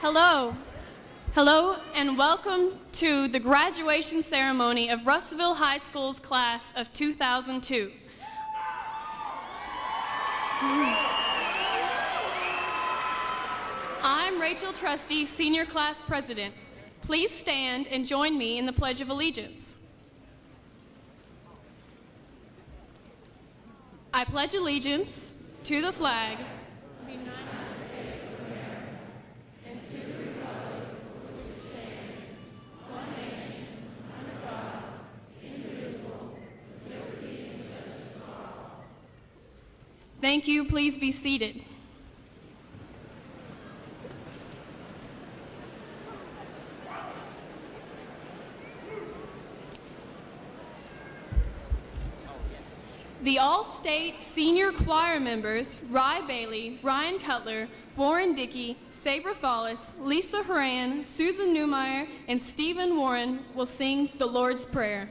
Hello. Hello, and welcome to the graduation ceremony of Russellville High School's class of 2002. I'm Rachel Trusty, Senior Class President. Please stand and join me in the Pledge of Allegiance. I pledge allegiance to the flag of the United States of America and to the republic for which it stands, one nation, under God, indivisible, with liberty and justice for all. Thank you. Please be seated. The All-State Senior Choir members, Rye Bailey, Ryan Cutler, Warren Dickey, Sabra Follis, Lisa Horan, Susan Newmeyer, and Stephen Warren will sing the Lord's Prayer.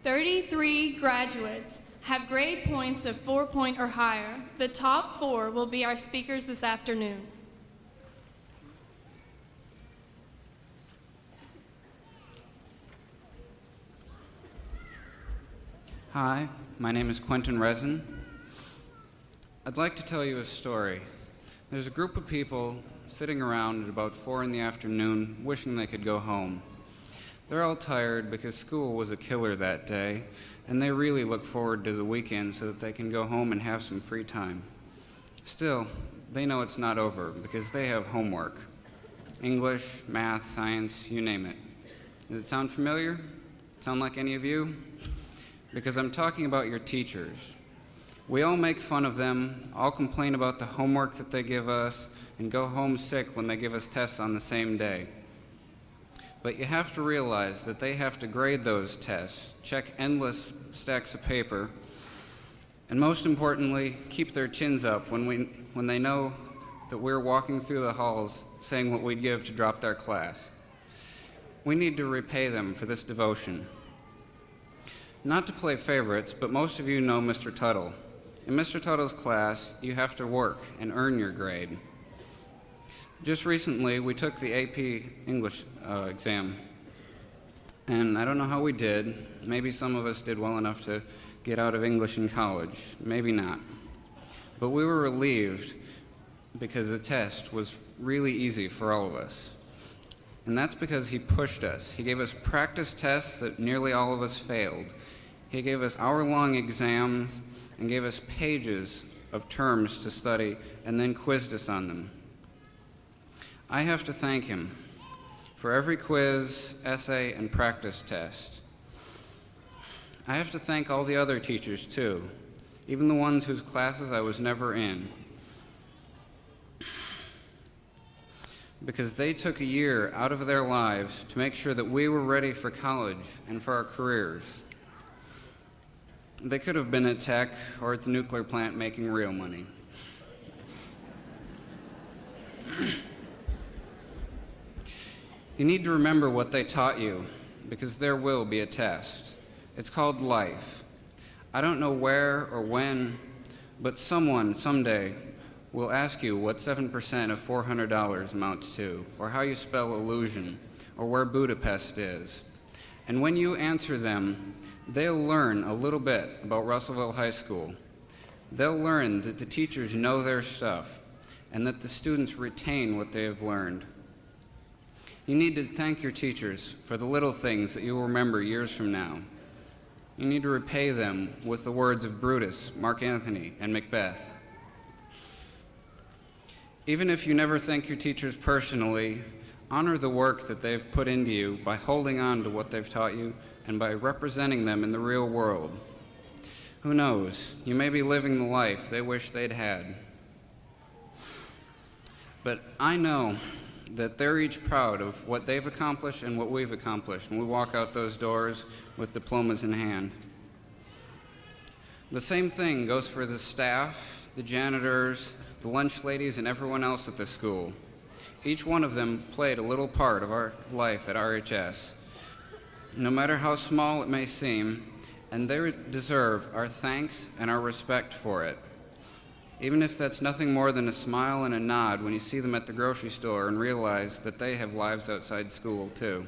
Thirty-three graduates have grade points of 4 or higher. The top 4 will be our speakers this afternoon. Hi, my name is Quentin Resin. I'd like to tell you a story. There's a group of people sitting around at about 4 in the afternoon wishing they could go home. They're all tired because school was a killer that day, and they really look forward to the weekend so that they can go home and have some free time. Still, they know it's not over because they have homework. English, math, science, you name it. Does it sound familiar? Sound like any of you? Because I'm talking about your teachers. We all make fun of them, all complain about the homework that they give us, and go home sick when they give us tests on the same day. But you have to realize that they have to grade those tests, check endless stacks of paper, and most importantly, keep their chins up when they know that we're walking through the halls saying what we'd give to drop their class. We need to repay them for this devotion. Not to play favorites, but most of you know Mr. Tuttle. In Mr. Tuttle's class, you have to work and earn your grade. Just recently, we took the AP English exam, and I don't know how we did. Maybe some of us did well enough to get out of English in college. Maybe not. But we were relieved because the test was really easy for all of us. And that's because he pushed us. He gave us practice tests that nearly all of us failed. He gave us hour-long exams and gave us pages of terms to study and then quizzed us on them. I have to thank him for every quiz, essay, and practice test. I have to thank all the other teachers too, even the ones whose classes I was never in, because they took a year out of their lives to make sure that we were ready for college and for our careers. They could have been at tech or at the nuclear plant making real money. You need to remember what they taught you, because there will be a test. It's called life. I don't know where or when, but someone someday will ask you what 7% of $400 amounts to, or how you spell illusion, or where Budapest is. And when you answer them, they'll learn a little bit about Russellville High School. They'll learn that the teachers know their stuff, and that the students retain what they have learned. You need to thank your teachers for the little things that you will remember years from now. You need to repay them with the words of Brutus, Mark Antony, and Macbeth. Even if you never thank your teachers personally, honor the work that they've put into you by holding on to what they've taught you and by representing them in the real world. Who knows, you may be living the life they wish they'd had. But I know that they're each proud of what they've accomplished and what we've accomplished when we walk out those doors with diplomas in hand. The same thing goes for the staff, the janitors, the lunch ladies, and everyone else at the school. Each one of them played a little part of our life at RHS, no matter how small it may seem, and they deserve our thanks and our respect for it. Even if that's nothing more than a smile and a nod when you see them at the grocery store and realize that they have lives outside school too.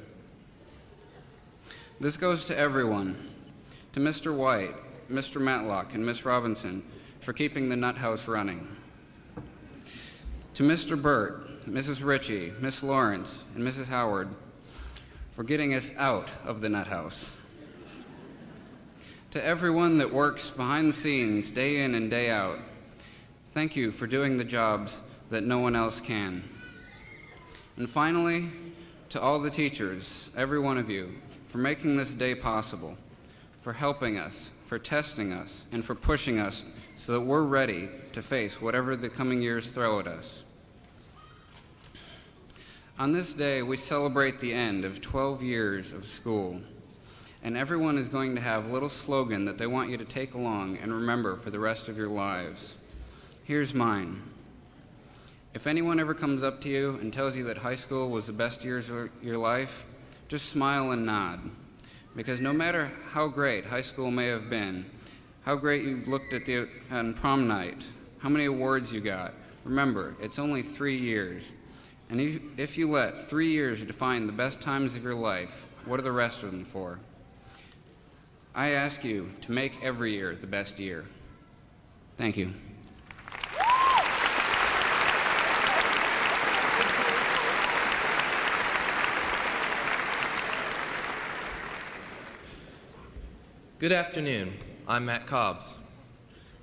This goes to everyone, to Mr. White, Mr. Matlock, and Miss Robinson for keeping the nut house running. To Mr. Burt, Mrs. Ritchie, Miss Lawrence, and Mrs. Howard for getting us out of the nut house. To everyone that works behind the scenes day in and day out, thank you for doing the jobs that no one else can. And finally, to all the teachers, every one of you, for making this day possible, for helping us, for testing us, and for pushing us so that we're ready to face whatever the coming years throw at us. On this day, we celebrate the end of 12 years of school, and everyone is going to have a little slogan that they want you to take along and remember for the rest of your lives. Here's mine. If anyone ever comes up to you and tells you that high school was the best years of your life, just smile and nod. Because no matter how great high school may have been, how great you looked at on prom night, how many awards you got, remember, it's only 3 years. And if you let 3 years define the best times of your life, what are the rest of them for? I ask you to make every year the best year. Thank you. Good afternoon. I'm Matt Cobbs.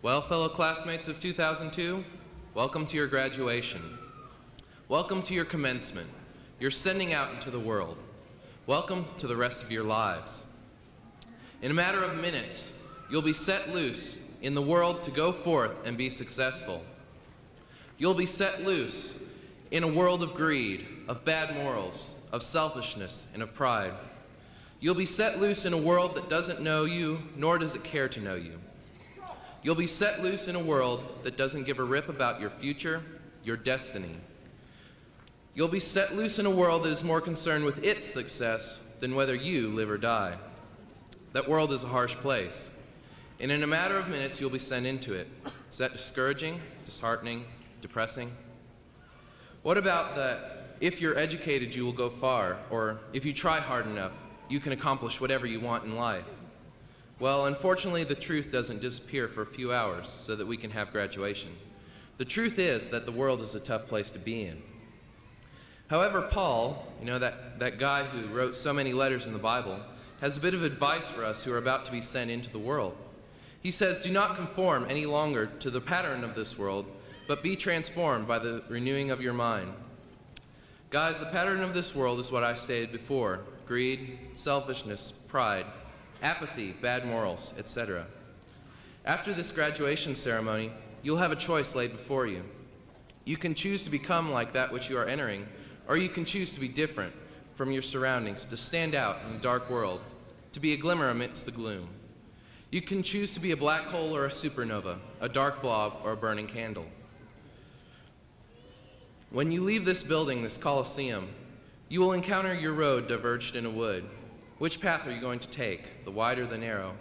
Well, fellow classmates of 2002, welcome to your graduation. Welcome to your commencement. You're sending out into the world. Welcome to the rest of your lives. In a matter of minutes, you'll be set loose in the world to go forth and be successful. You'll be set loose in a world of greed, of bad morals, of selfishness, and of pride. You'll be set loose in a world that doesn't know you, nor does it care to know you. You'll be set loose in a world that doesn't give a rip about your future, your destiny. You'll be set loose in a world that is more concerned with its success than whether you live or die. That world is a harsh place, and in a matter of minutes, you'll be sent into it. Is that discouraging, disheartening, depressing? What about that if you're educated, you will go far, or if you try hard enough, you can accomplish whatever you want in life? Well, unfortunately, the truth doesn't disappear for a few hours so that we can have graduation. The truth is that the world is a tough place to be in. However, Paul, that guy who wrote so many letters in the Bible, has a bit of advice for us who are about to be sent into the world. He says, "Do not conform any longer to the pattern of this world, but be transformed by the renewing of your mind." Guys, the pattern of this world is what I stated before: greed, selfishness, pride, apathy, bad morals, etc. After this graduation ceremony, you'll have a choice laid before you. You can choose to become like that which you are entering, or you can choose to be different from your surroundings, to stand out in the dark world, to be a glimmer amidst the gloom. You can choose to be a black hole or a supernova, a dark blob or a burning candle. When you leave this building, this Colosseum, you will encounter your road diverged in a wood. Which path are you going to take, the wide or the narrow,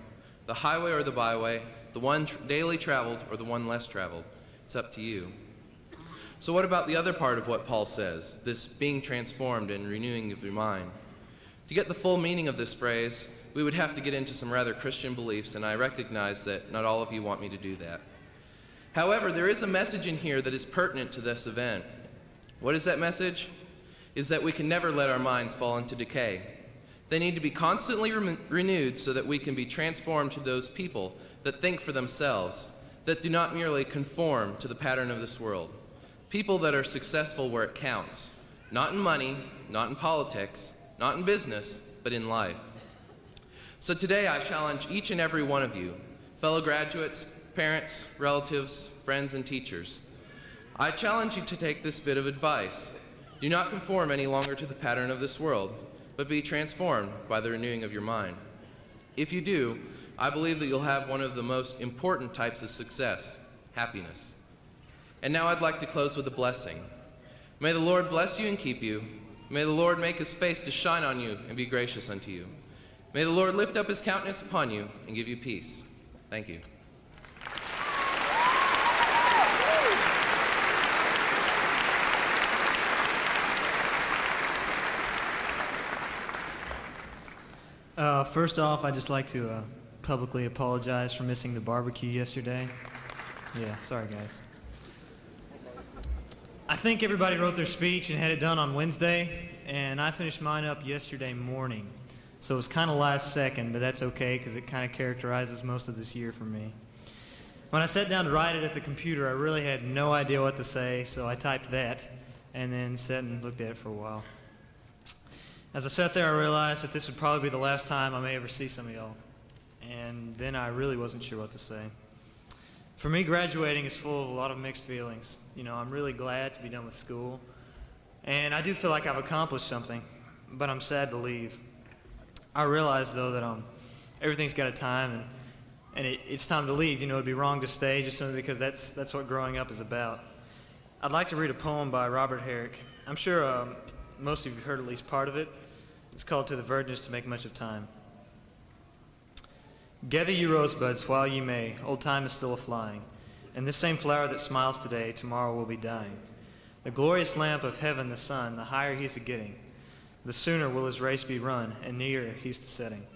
the highway or the byway, the one daily traveled or the one less traveled? It's up to you. So what about the other part of what Paul says, this being transformed and renewing of your mind? To get the full meaning of this phrase, we would have to get into some rather Christian beliefs, and I recognize that not all of you want me to do that. However, there is a message in here that is pertinent to this event. What is that message? Is that we can never let our minds fall into decay. They need to be constantly renewed so that we can be transformed to those people that think for themselves, that do not merely conform to the pattern of this world. People that are successful where it counts, not in money, not in politics, not in business, but in life. So today I challenge each and every one of you, fellow graduates, parents, relatives, friends, and teachers. I challenge you to take this bit of advice. Do not conform any longer to the pattern of this world, but be transformed by the renewing of your mind. If you do, I believe that you'll have one of the most important types of success, happiness. And now I'd like to close with a blessing. May the Lord bless you and keep you. May the Lord make his face to shine on you and be gracious unto you. May the Lord lift up his countenance upon you and give you peace. Thank you. First off, I'd just like to publicly apologize for missing the barbecue yesterday. Yeah, sorry guys. I think everybody wrote their speech and had it done on Wednesday, and I finished mine up yesterday morning. So it was kind of last second, but that's okay because it kind of characterizes most of this year for me. When I sat down to write it at the computer, I really had no idea what to say, so I typed that and then sat and looked at it for a while. As I sat there, I realized that this would probably be the last time I may ever see some of y'all. And then I really wasn't sure what to say. For me, graduating is full of a lot of mixed feelings. I'm really glad to be done with school. And I do feel like I've accomplished something, but I'm sad to leave. I realize, though, that everything's got a time, and it's time to leave. It'd be wrong to stay just simply because that's what growing up is about. I'd like to read a poem by Robert Herrick. I'm sure most of you have heard at least part of it. It's called "To the Virgins to Make Much of Time." Gather ye rosebuds while ye may, old time is still a-flying, and this same flower that smiles today, tomorrow will be dying. The glorious lamp of heaven, the sun, the higher he's a-getting, the sooner will his race be run, and nearer he's to setting.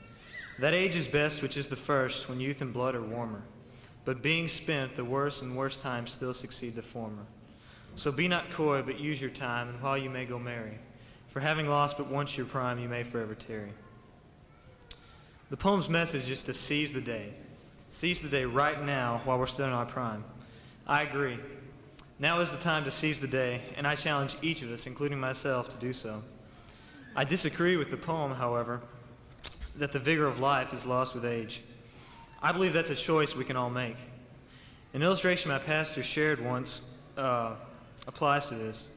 That age is best which is the first, when youth and blood are warmer, but being spent, the worse and worse times still succeed the former. So be not coy, but use your time, and while you may go merry, for having lost but once your prime, you may forever tarry. The poem's message is to seize the day. Seize the day right now while we're still in our prime. I agree. Now is the time to seize the day, and I challenge each of us, including myself, to do so. I disagree with the poem, however, that the vigor of life is lost with age. I believe that's a choice we can all make. An illustration my pastor shared once applies to this.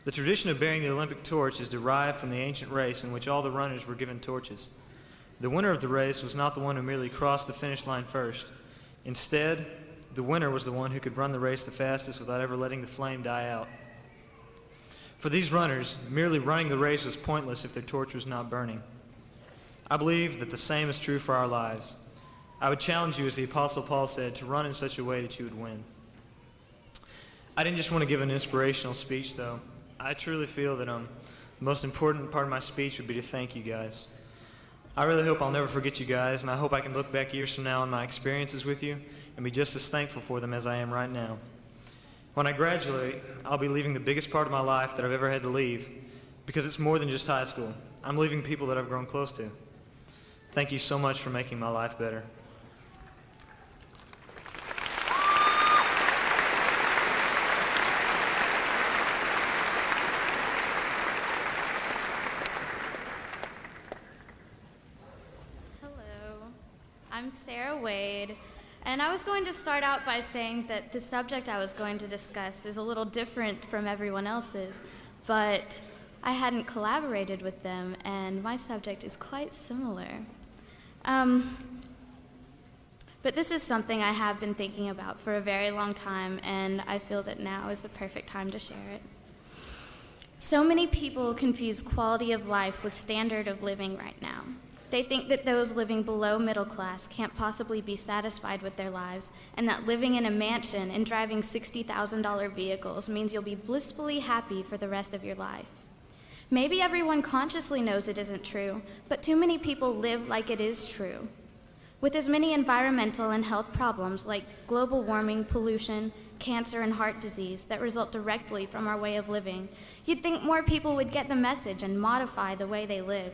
The tradition of bearing the Olympic torch is derived from the ancient race in which all the runners were given torches. The winner of the race was not the one who merely crossed the finish line first. Instead, the winner was the one who could run the race the fastest without ever letting the flame die out. For these runners, merely running the race was pointless if their torch was not burning. I believe that the same is true for our lives. I would challenge you, as the Apostle Paul said, to run in such a way that you would win. I didn't just want to give an inspirational speech, though. I truly feel that the most important part of my speech would be to thank you guys. I really hope I'll never forget you guys, and I hope I can look back years from now on my experiences with you and be just as thankful for them as I am right now. When I graduate, I'll be leaving the biggest part of my life that I've ever had to leave, because it's more than just high school. I'm leaving people that I've grown close to. Thank you so much for making my life better. I'm Sarah Wade, and I was going to start out by saying that the subject I was going to discuss is a little different from everyone else's, but I hadn't collaborated with them, and my subject is quite similar. But this is something I have been thinking about for a very long time, and I feel that now is the perfect time to share it. So many people confuse quality of life with standard of living right now. They think that those living below middle class can't possibly be satisfied with their lives, and that living in a mansion and driving $60,000 vehicles means you'll be blissfully happy for the rest of your life. Maybe everyone consciously knows it isn't true, but too many people live like it is true. With as many environmental and health problems like global warming, pollution, cancer, and heart disease that result directly from our way of living, you'd think more people would get the message and modify the way they live.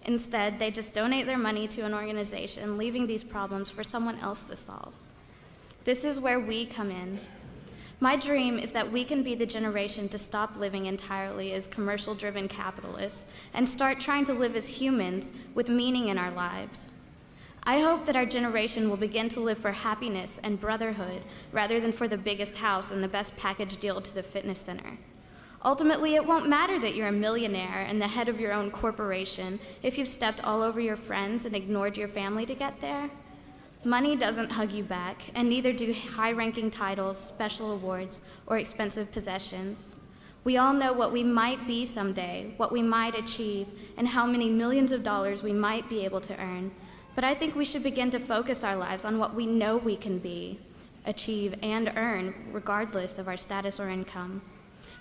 Instead, they just donate their money to an organization, leaving these problems for someone else to solve. This is where we come in. My dream is that we can be the generation to stop living entirely as commercial-driven capitalists and start trying to live as humans with meaning in our lives. I hope that our generation will begin to live for happiness and brotherhood rather than for the biggest house and the best package deal to the fitness center. Ultimately, it won't matter that you're a millionaire and the head of your own corporation if you've stepped all over your friends and ignored your family to get there. Money doesn't hug you back, and neither do high-ranking titles, special awards, or expensive possessions. We all know what we might be someday, what we might achieve, and how many millions of dollars we might be able to earn. But I think we should begin to focus our lives on what we know we can be, achieve, and earn, regardless of our status or income.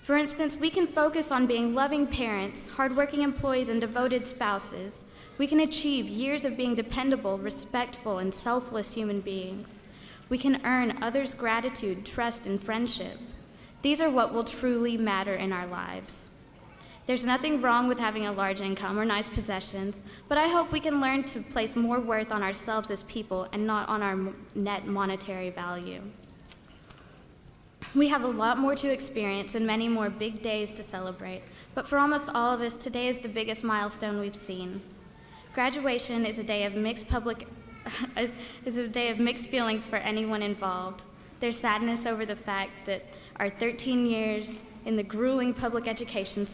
For instance, we can focus on being loving parents, hardworking employees, and devoted spouses. We can achieve years of being dependable, respectful, and selfless human beings. We can earn others' gratitude, trust, and friendship. These are what will truly matter in our lives. There's nothing wrong with having a large income or nice possessions, but I hope we can learn to place more worth on ourselves as people and not on our net monetary value. We have a lot more to experience and many more big days to celebrate, but for almost all of us, today is the biggest milestone we've seen. Graduation is a day of mixed feelings for anyone involved. There's sadness over the fact that our 13 years in the grueling public education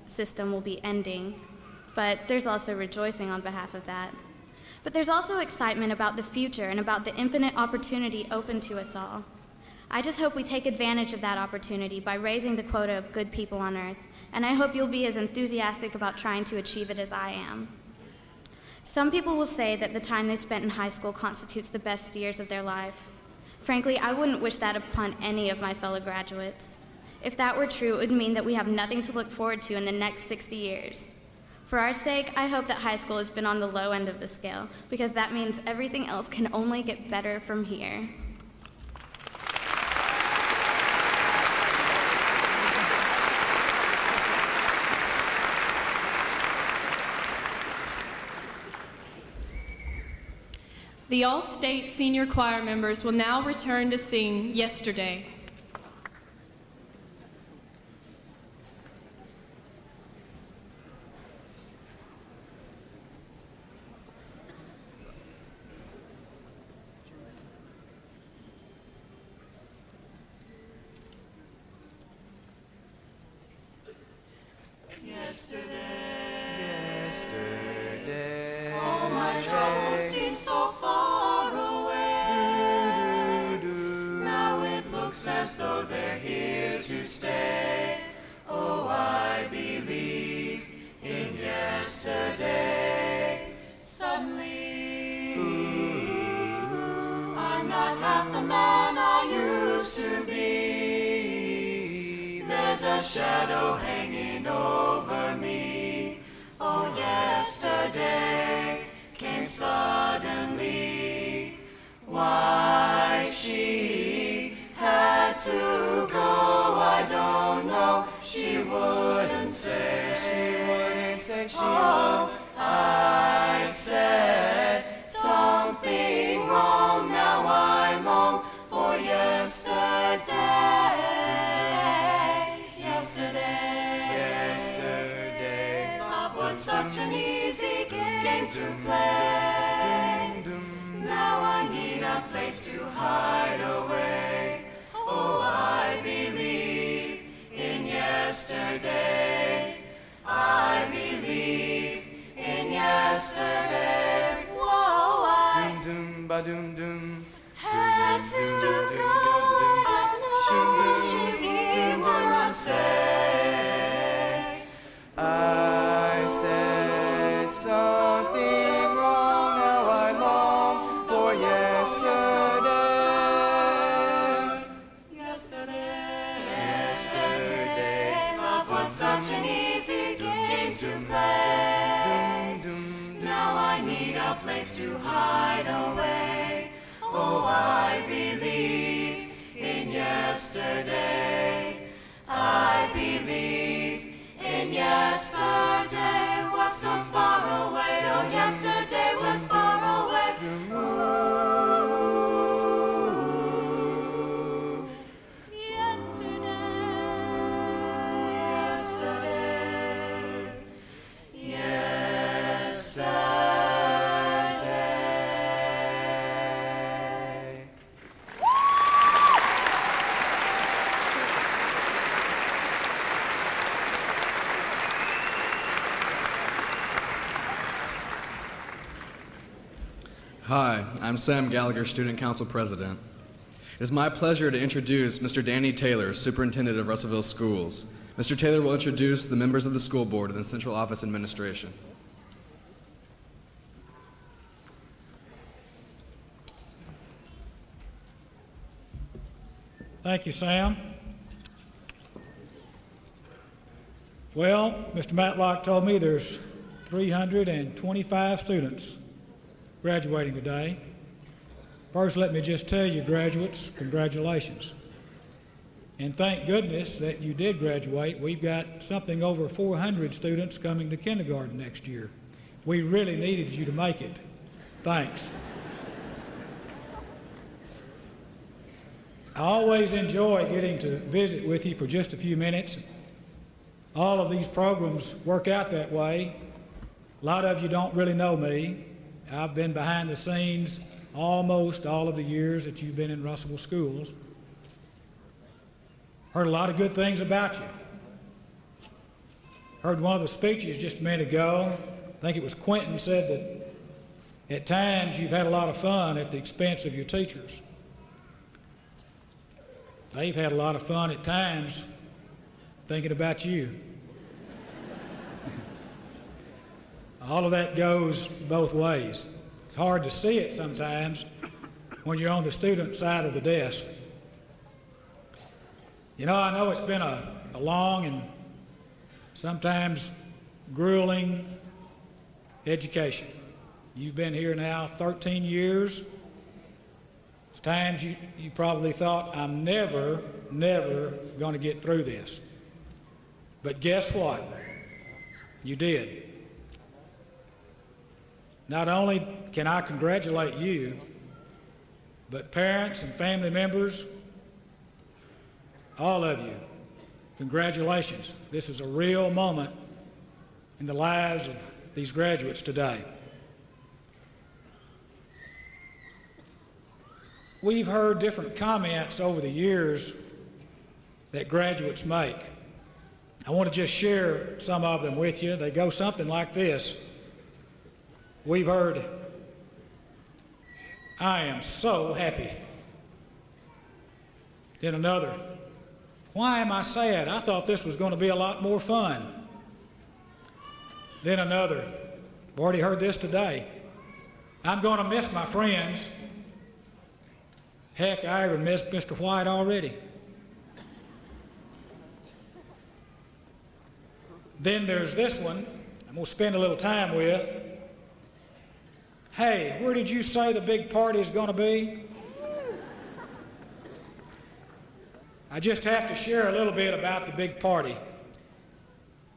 system will be ending, but there's also rejoicing on behalf of that. But there's also excitement about the future and about the infinite opportunity open to us all. I just hope we take advantage of that opportunity by raising the quota of good people on earth, and I hope you'll be as enthusiastic about trying to achieve it as I am. Some people will say that the time they spent in high school constitutes the best years of their life. Frankly, I wouldn't wish that upon any of my fellow graduates. If that were true, it would mean that we have nothing to look forward to in the next 60 years. For our sake, I hope that high school has been on the low end of the scale, because that means everything else can only get better from here. The All-State Senior Choir members will now return to sing Yesterday. Yesterday, all my troubles seem so far away. Now it looks as though they're here to stay. Oh, I believe in yesterday. Suddenly, I'm not half the man I used to be. There's a shadow hanging over me. Oh, yesterday came suddenly. Why she had to go, I don't know. She wouldn't say. Oh, I said something wrong. Now I long for yesterday. Yesterday, love was such an easy game to play. Now I need a place to hide away. Oh, I believe in yesterday. I believe in yesterday. Whoa, I had to go. I don't know she would say. I said something wrong. Now I long for yesterday. Yesterday, love was such an easy game to play. Now I need a place to hide away. Oh, I believe in yesterday. I believe in yesterday was so far away. Oh, yesterday was far away. Ooh. Yesterday. Hi, I'm Sam Gallagher, Student Council President. It is my pleasure to introduce Mr. Danny Taylor, Superintendent of Russellville Schools. Mr. Taylor will introduce the members of the school board and the Central Office Administration. Thank you, Sam. Well, Mr. Matlock told me there's 325 students graduating today. First, let me just tell you, graduates, congratulations. And thank goodness that you did graduate. We've got something over 400 students coming to kindergarten next year. We really needed you to make it. Thanks. I always enjoy getting to visit with you for just a few minutes. All of these programs work out that way. A lot of you don't really know me. I've been behind the scenes almost all of the years that you've been in Russellville schools. Heard a lot of good things about you. Heard one of the speeches just a minute ago. I think it was Quentin said that at times you've had a lot of fun at the expense of your teachers. They've had a lot of fun at times thinking about you. All of that goes both ways. It's hard to see it sometimes when you're on the student side of the desk. You know, I know it's been a long and sometimes grueling education. You've been here now 13 years. There's times you probably thought, I'm never going to get through this. But guess what? You did. Not only can I congratulate you, but parents and family members, all of you, congratulations. This is a real moment in the lives of these graduates today. We've heard different comments over the years that graduates make. I want to just share some of them with you. They go something like this. We've heard, I am so happy. Then another, why am I sad? I thought this was going to be a lot more fun. Then another, I've already heard this today. I'm going to miss my friends. Heck, I even missed Mr. White already. Then there's this one. I'm going to spend a little time with. Hey, where did you say the big party is going to be? I just have to share a little bit about the big party.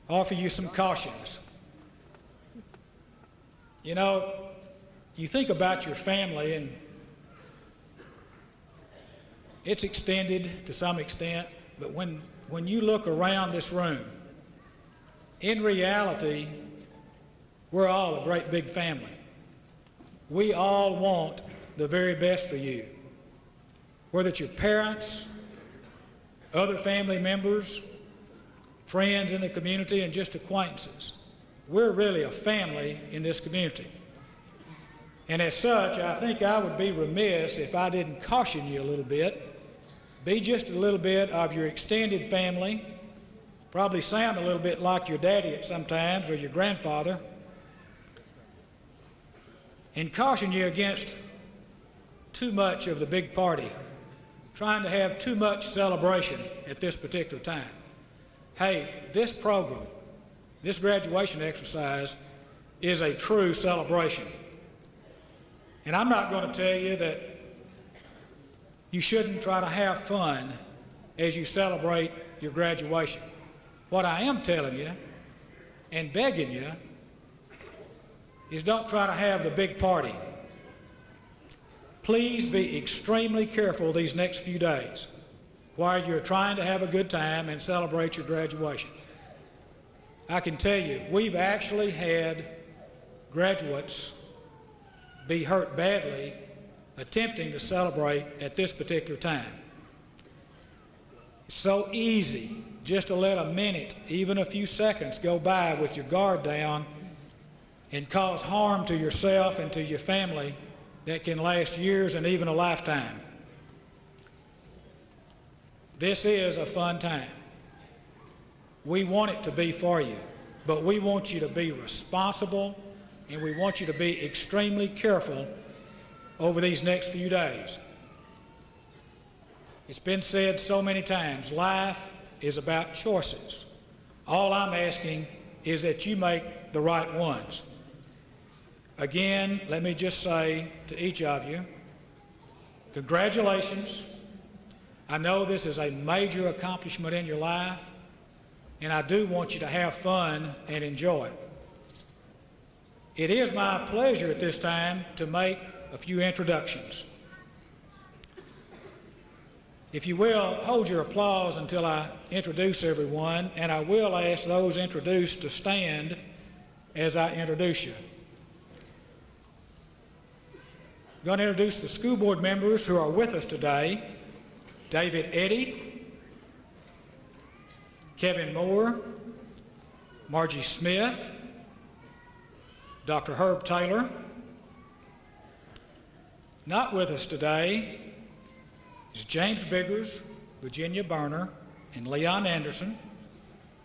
Offer you some cautions. You know, you think about your family and it's extended to some extent, but when you look around this room, in reality, we're all a great big family. We all want the very best for you. Whether it's your parents, other family members, friends in the community, and just acquaintances. We're really a family in this community. And as such, I think I would be remiss if I didn't caution you a little bit. Be just a little bit of your extended family. Probably sound a little bit like your daddy at sometimes or your grandfather. And caution you against too much of the big party, trying to have too much celebration at this particular time. Hey, this program, this graduation exercise is a true celebration. And I'm not going to tell you that you shouldn't try to have fun as you celebrate your graduation. What I am telling you and begging you is don't try to have the big party. Please be extremely careful these next few days while you're trying to have a good time and celebrate your graduation. I can tell you, we've actually had graduates be hurt badly attempting to celebrate at this particular time. It's so easy just to let a minute, even a few seconds, go by with your guard down and cause harm to yourself and to your family that can last years and even a lifetime. This is a fun time. We want it to be for you, but we want you to be responsible and we want you to be extremely careful over these next few days. It's been said so many times, life is about choices. All I'm asking is that you make the right ones. Again, let me just say to each of you, congratulations. I know this is a major accomplishment in your life, and I do want you to have fun and enjoy it. It is my pleasure at this time to make a few introductions. If you will, hold your applause until I introduce everyone, and I will ask those introduced to stand as I introduce you. I'm going to introduce the school board members who are with us today. David Eddy, Kevin Moore, Margie Smith, Dr. Herb Taylor. Not with us today is James Biggers, Virginia Berner, and Leon Anderson.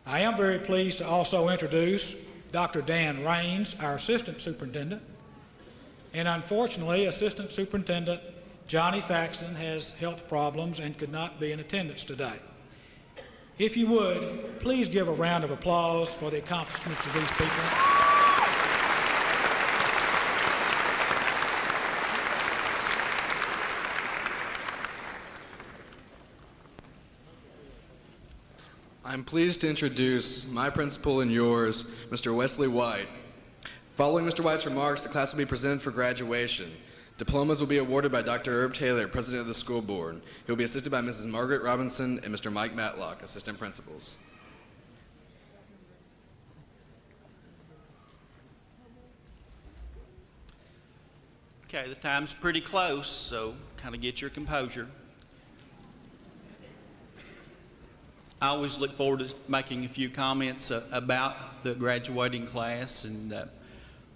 I am very pleased to also introduce Dr. Dan Raines, our Assistant Superintendent. And unfortunately, Assistant Superintendent Johnny Faxon has health problems and could not be in attendance today. If you would, please give a round of applause for the accomplishments of these people. I'm pleased to introduce my principal and yours, Mr. Wesley White. Following Mr. White's remarks, the class will be presented for graduation. Diplomas will be awarded by Dr. Herb Taylor, President of the school board. He will be assisted by Mrs. Margaret Robinson and Mr. Mike Matlock, Assistant Principals. Okay, the time's pretty close, so kind of get your composure. I always look forward to making a few comments about the graduating class, and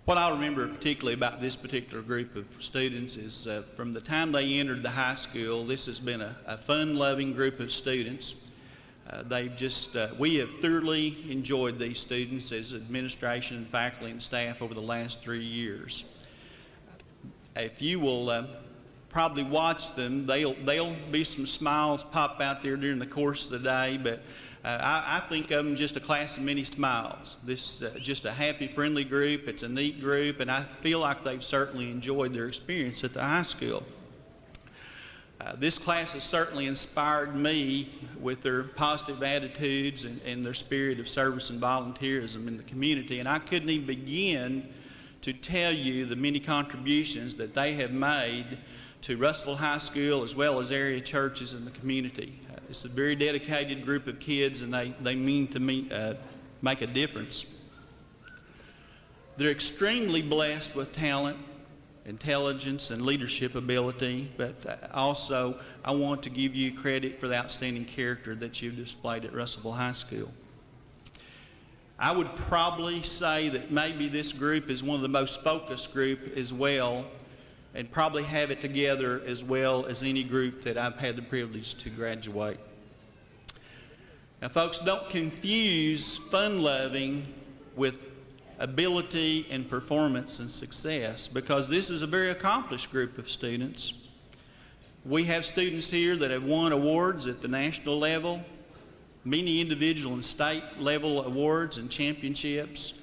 what I remember particularly about this particular group of students is from the time they entered the high school, this has been a fun-loving group of students. We have thoroughly enjoyed these students as administration, faculty, and staff over the last 3 years. If you will probably watch them, there'll be some smiles pop out there during the course of the day, but I think of them just a class of many smiles. This just a happy, friendly group. It's a neat group, and I feel like they've certainly enjoyed their experience at the high school. This class has certainly inspired me with their positive attitudes and their spirit of service and volunteerism in the community, and I couldn't even begin to tell you the many contributions that they have made to Russellville High School as well as area churches in the community. It's a very dedicated group of kids, and they mean to make a difference. They're extremely blessed with talent, intelligence, and leadership ability, but also I want to give you credit for the outstanding character that you've displayed at Russellville High School. I would probably say that maybe this group is one of the most focused group as well, and probably have it together as well as any group that I've had the privilege to graduate. Now folks, don't confuse fun-loving with ability and performance and success, because this is a very accomplished group of students. We have students here that have won awards at the national level, many individual and state level awards and championships.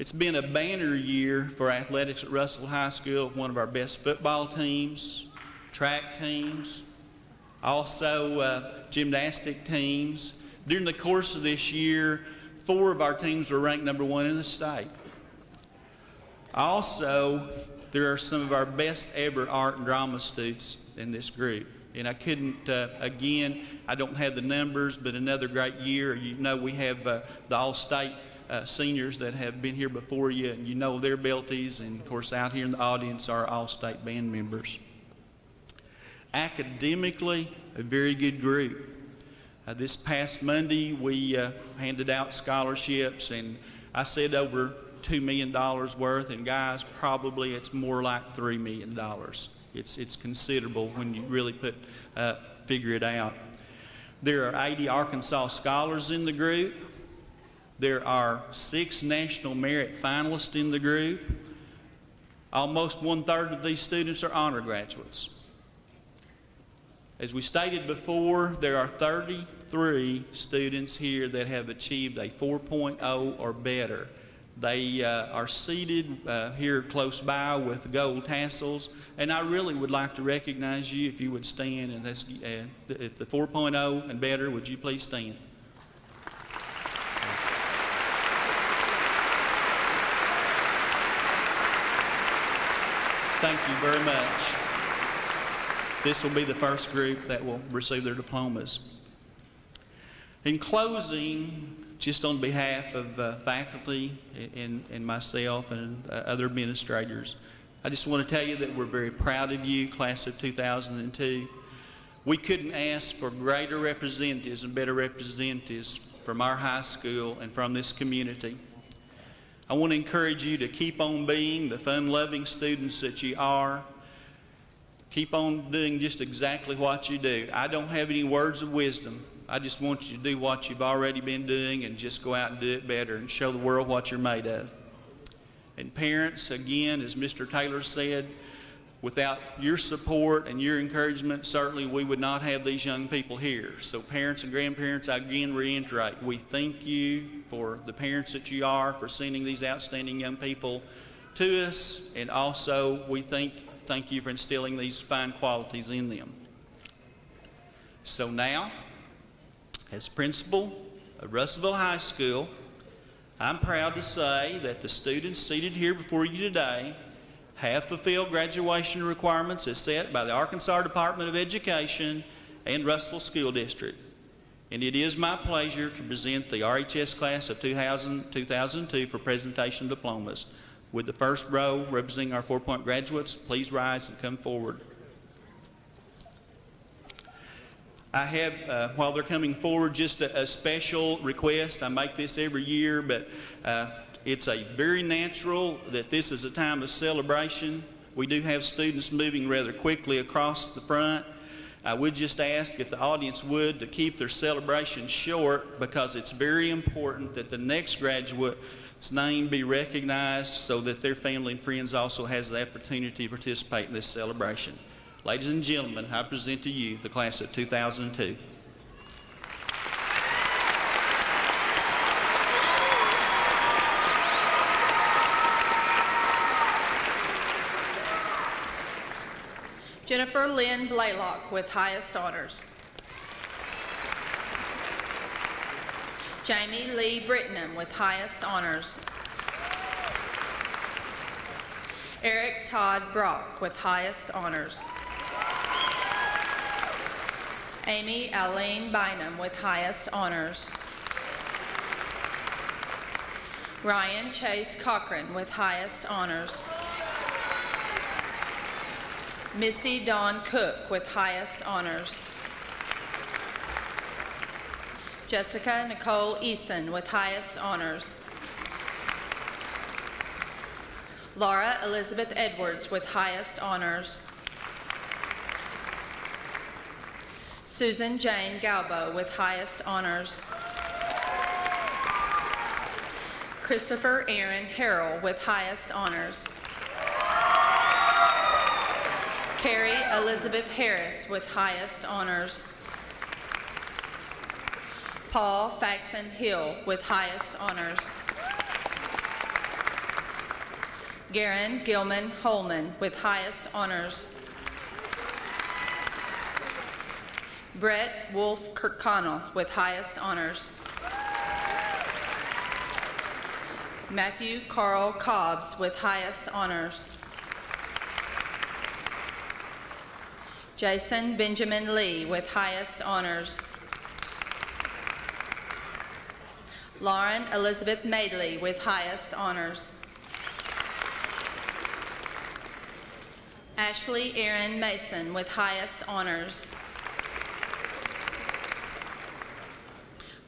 It's been a banner year for athletics at Russellville High School, one of our best football teams, track teams, also gymnastic teams. During the course of this year, 4 of our teams were ranked #1 in the state. Also, there are some of our best ever art and drama students in this group. And I couldn't, again, I don't have the numbers, but another great year. You know, we have the all-state seniors that have been here before you, and you know their abilities, and of course out here in the audience are all-state band members. Academically, a very good group. This past Monday we handed out scholarships, and I said over $2 million worth, and guys, probably it's more like $3 million. It's considerable when you really figure it out. There are 80 Arkansas scholars in the group. There are 6 national merit finalists in the group. Almost 1/3 of these students are honor graduates. As we stated before, there are 33 students here that have achieved a 4.0 or better. They are seated here close by with gold tassels, and I really would like to recognize you if you would stand, and if the 4.0 and better, would you please stand? Thank you very much. This will be the first group that will receive their diplomas. In closing, just on behalf of faculty and myself and other administrators, I just want to tell you that we're very proud of you, class of 2002. We couldn't ask for greater representatives and better representatives from our high school and from this community. I want to encourage you to keep on being the fun-loving students that you are. Keep on doing just exactly what you do. I don't have any words of wisdom. I just want you to do what you've already been doing and just go out and do it better and show the world what you're made of. And parents, again, as Mr. Taylor said, without your support and your encouragement, certainly we would not have these young people here. So parents and grandparents, I again reiterate, we thank you for the parents that you are, for sending these outstanding young people to us, and also we thank you for instilling these fine qualities in them. So now, as principal of Russellville High School, I'm proud to say that the students seated here before you today have fulfilled graduation requirements as set by the Arkansas Department of Education and Russellville School District. And it is my pleasure to present the RHS class of 2002 for presentation diplomas. Would the first row representing our 4-point graduates please rise and come forward. I have, while they're coming forward, just a special request. I make this every year, but it's a very natural that this is a time of celebration. We do have students moving rather quickly across the front. I would just ask if the audience would to keep their celebration short, because it's very important that the next graduate's name be recognized so that their family and friends also has the opportunity to participate in this celebration. Ladies and gentlemen, I present to you the class of 2002. Jennifer Lynn Blaylock with highest honors. Jamie Lee Brittenham with highest honors. Eric Todd Brock with highest honors. Amy Aline Bynum with highest honors. Ryan Chase Cochran with highest honors. Misty Dawn Cook with highest honors. Jessica Nicole Eason with highest honors. Laura Elizabeth Edwards with highest honors. Susan Jane Galbo with highest honors. Christopher Aaron Harrell with highest honors. Carrie Elizabeth Harris with highest honors. Paul Faxon Hill with highest honors. Garen Gilman Holman with highest honors. Brett Wolf Kirkconnell with highest honors. Matthew Carl Cobbs with highest honors. Jason Benjamin Lee with highest honors. Lauren Elizabeth Madeley with highest honors. Ashley Erin Mason with highest honors.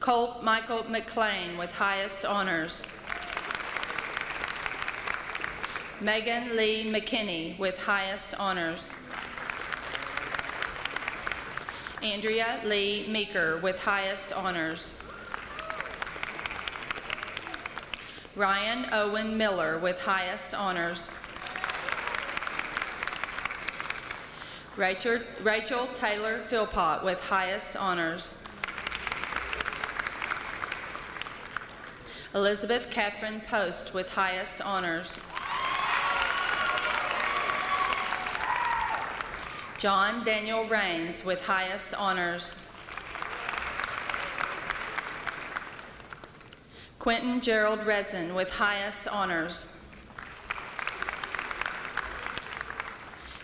Colt Michael McLean with highest honors. Megan Lee McKinney with highest honors. Andrea Lee Meeker with highest honors. Ryan Owen Miller with highest honors. Rachel Taylor Philpott with highest honors. Elizabeth Catherine Post with highest honors. John Daniel Raines with highest honors. Quentin Gerald Resin with highest honors.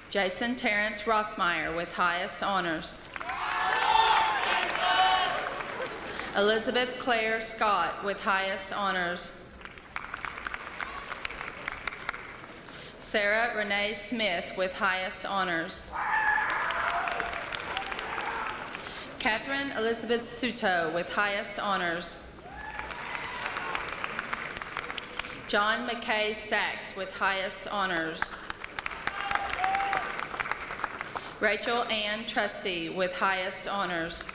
Jason Terrence Rossmeyer with highest honors. Elizabeth Claire Scott with highest honors. Sarah Renee Smith with highest honors. Catherine Elizabeth Suto with highest honors. John McKay Sachs with highest honors. Rachel Ann Trusty with highest honors.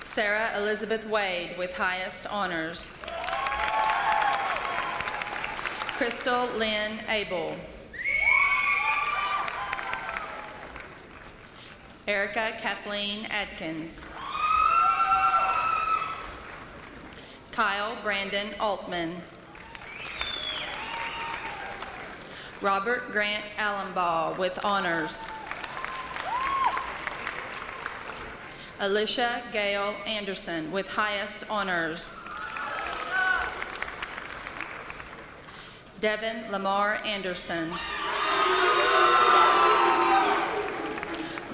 Sarah Elizabeth Wade with highest honors. Crystal Lynn Abel. Erica Kathleen Adkins. Kyle Brandon Altman. Robert Grant Allenbaugh with honors. Alicia Gail Anderson with highest honors. Devin Lamar Anderson.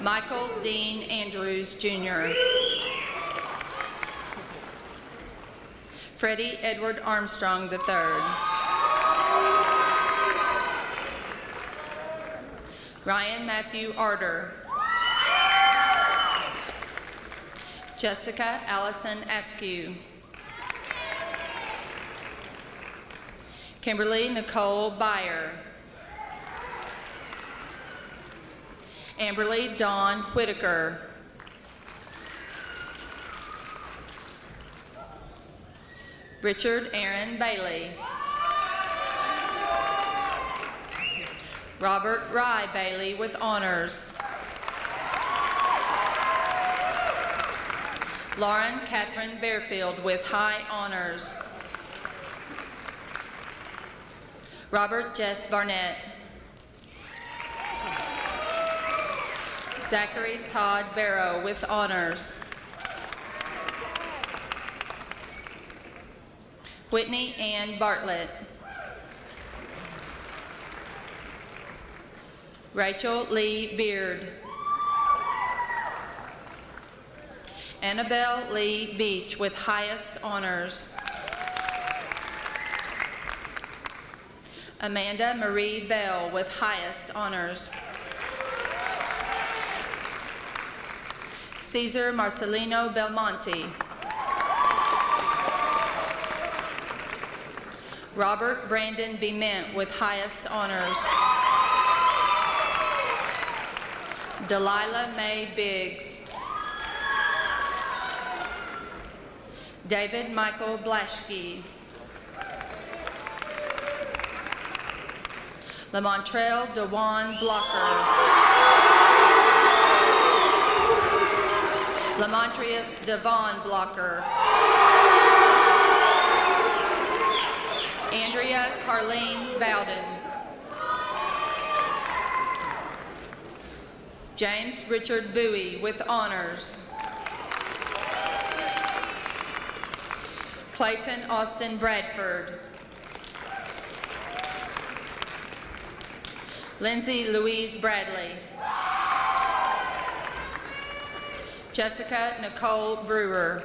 Michael Dean Andrews, Jr. Freddie Edward Armstrong, III. Ryan Matthew Arter. Jessica Allison Askew. Kimberly Nicole Byer. Amberly Dawn Whitaker. Richard Aaron Bailey. Robert Rye Bailey with honors. Lauren Catherine Bearfield with high honors. Robert Jess Barnett. Zachary Todd Barrow with honors. Whitney Ann Bartlett. Rachel Lee Beard. Annabelle Lee Beach with highest honors. Amanda Marie Bell with highest honors. Cesar Marcelino Belmonte. Robert Brandon Bement with highest honors. Delilah Mae Biggs. David Michael Blaschke. Lamontrell DeJuan Blocker. Lamontrius Devon Blocker. Andrea Carlene Bowden. James Richard Bowie with honors. Clayton Austin Bradford. Lindsay Louise Bradley. Jessica Nicole Brewer.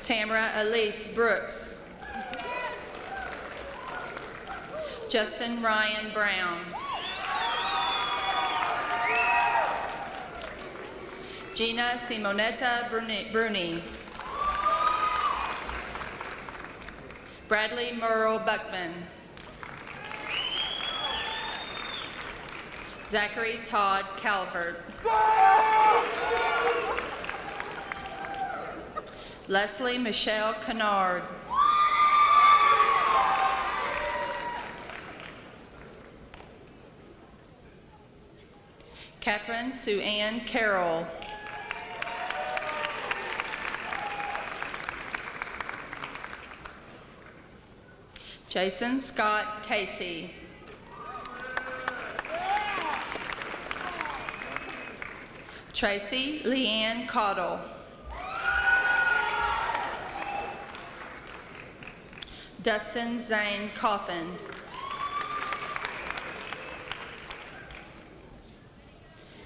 Tamara Elise Brooks. Justin Ryan Brown. Gina Simonetta Bruni. Bradley Merle Buckman. Zachary Todd Calvert. Leslie Michelle Kennard. Catherine Sue Ann Carroll. Jason Scott Casey. Tracy Leanne Cottle. Dustin Zane Coffin.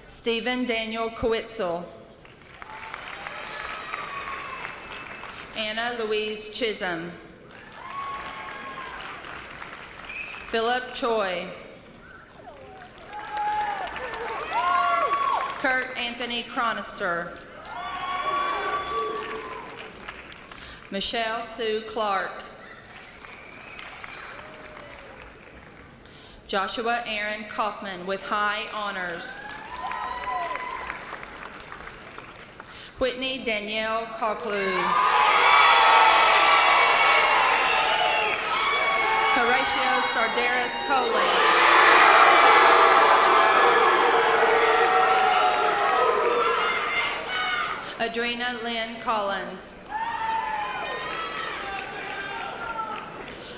Stephen Daniel Kowitzel. Anna Louise Chisholm. Philip Choi. Kurt Anthony Chronister. Michelle Sue Clark. Joshua Aaron Kaufman with high honors. Whitney Danielle Cocklew. Horatio Stardaris Coley. Adrena Lynn Collins.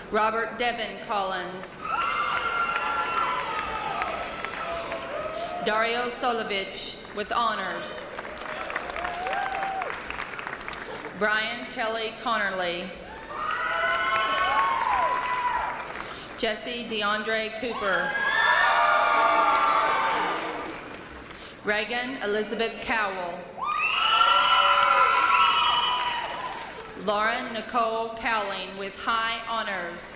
Robert Devin Collins. Dario Solovich with honors. Brian Kelly Connerly. Jesse DeAndre Cooper. Reagan Elizabeth Cowell. Lauren Nicole Cowling with high honors.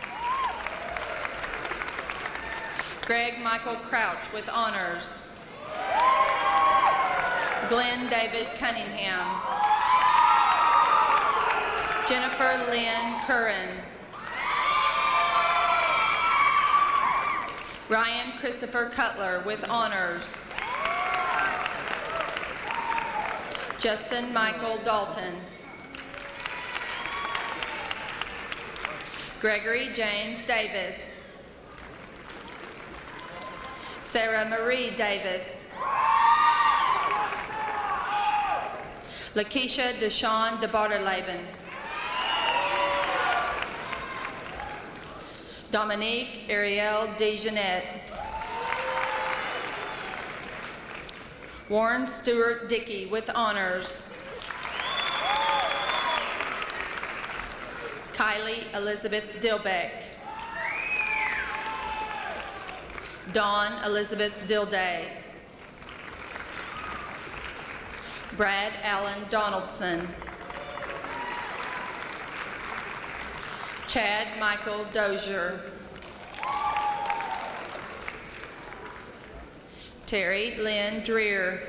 Greg Michael Crouch with honors. Glenn David Cunningham. Jennifer Lynn Curran. Ryan Christopher Cutler with honors. Justin Michael Dalton. Gregory James Davis. Sarah Marie Davis. Lakeisha Deshawn DeBarterleben. Dominique Ariel DeJeanette. Warren Stewart Dickey with honors. Kylie Elizabeth Dilbeck. Dawn Elizabeth Dilday. Brad Allen Donaldson. Chad Michael Dozier. Terry Lynn Dreer.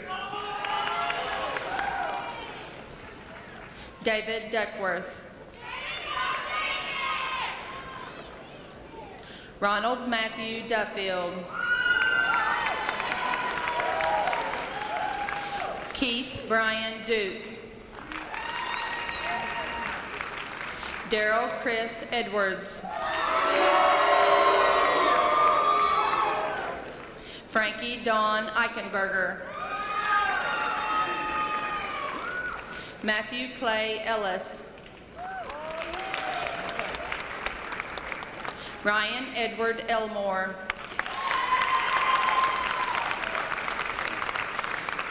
David Duckworth. Ronald Matthew Duffield. Keith Brian Duke. Daryl Chris Edwards. Frankie Dawn Eichenberger. Matthew Clay Ellis. Ryan Edward Elmore.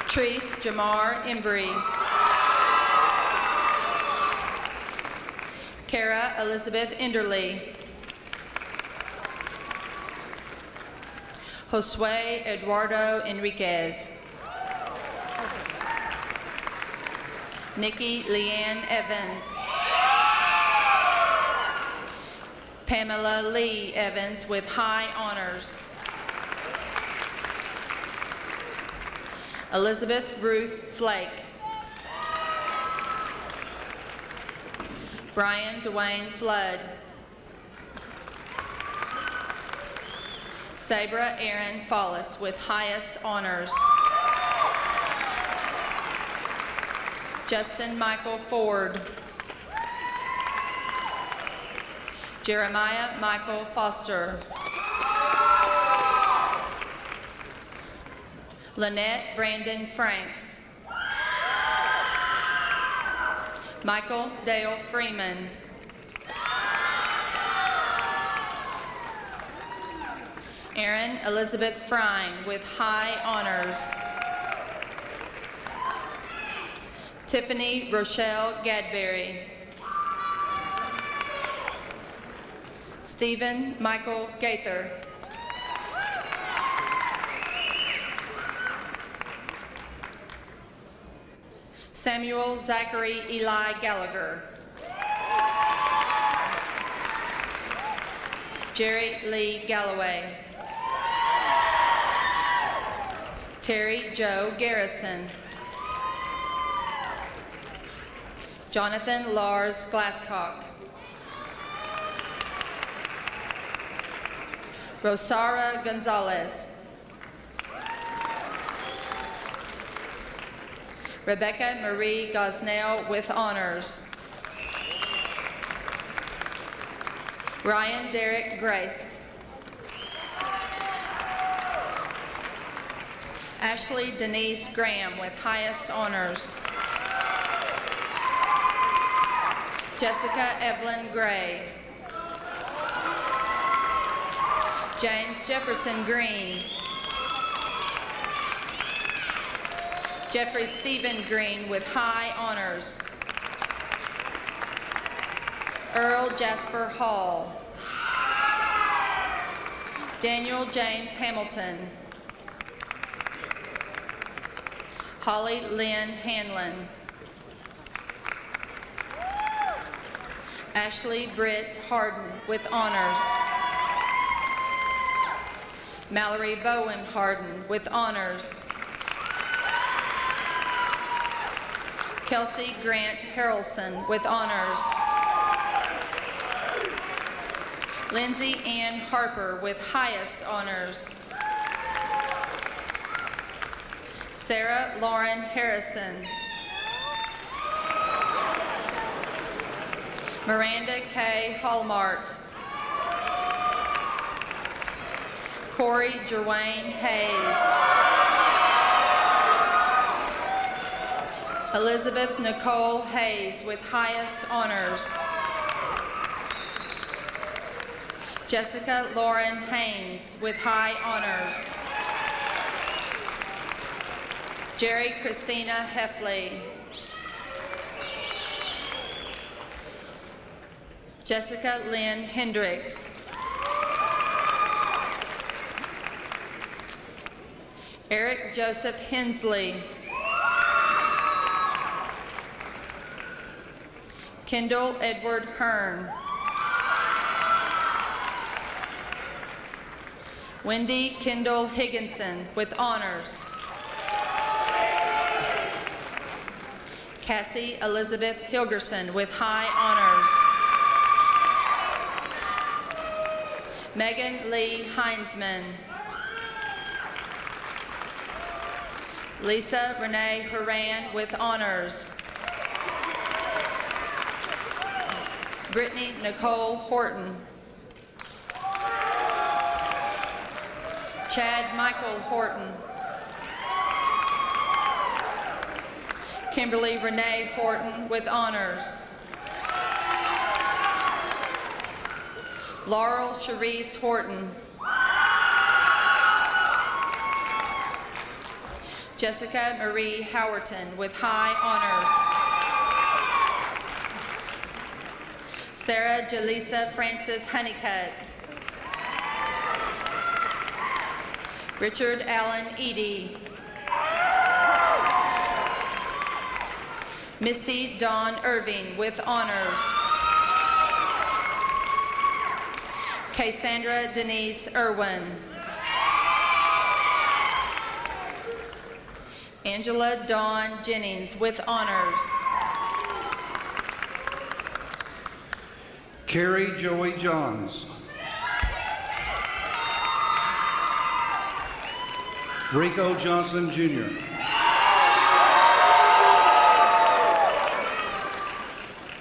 Treese Jamar Embry. Kara Elizabeth Enderly. Josue Eduardo Enriquez. Nikki Leanne Evans. Pamela Lee Evans with high honors. Elizabeth Ruth Flake. Brian Dwayne Flood. Sabra Aaron Follis with highest honors. Justin Michael Ford. Jeremiah Michael Foster. Lynette Brandon Franks. Michael Dale Freeman. Erin Elizabeth Frine with high honors. Tiffany Rochelle Gadberry. Stephen Michael Gaither. Samuel Zachary Eli Gallagher. Jerry Lee Galloway. Terry Joe Garrison. Jonathan Lars Glasscock. Rosara Gonzalez. Rebecca Marie Gosnell with honors. Ryan Derek Grace. Ashley Denise Graham with highest honors. Jessica Evelyn Gray. James Jefferson Green. Jeffrey Stephen Green with high honors. Earl Jasper Hall. Daniel James Hamilton. Holly Lynn Hanlon. Ashley Britt Harden with honors. Mallory Bowen Harden with honors. Kelsey Grant Harrelson with honors. Lindsay Ann Harper with highest honors. Sarah Lauren Harrison. Miranda K. Hallmark. Corey Jerwayne Hayes. Elizabeth Nicole Hayes with highest honors. Jessica Lauren Haynes with high honors. Jerry Christina Heffley. Jessica Lynn Hendricks. Eric Joseph Hensley. Kendall Edward Hearn. Wendy Kendall Higginson with honors. Cassie Elizabeth Hilgerson with high honors. Megan Lee Heinzman. Lisa Renee Horan with honors. Brittany Nicole Horton. Chad Michael Horton. Kimberly Renee Horton with honors. Laurel Cherise Horton. Jessica Marie Howerton with high honors. Sarah Jaleesa Francis Honeycutt. Richard Allen Eady. Misty Dawn Irving with honors. Cassandra Denise Irwin. Angela Dawn Jennings with honors. Carrie Joey Johns. Rico Johnson, Jr.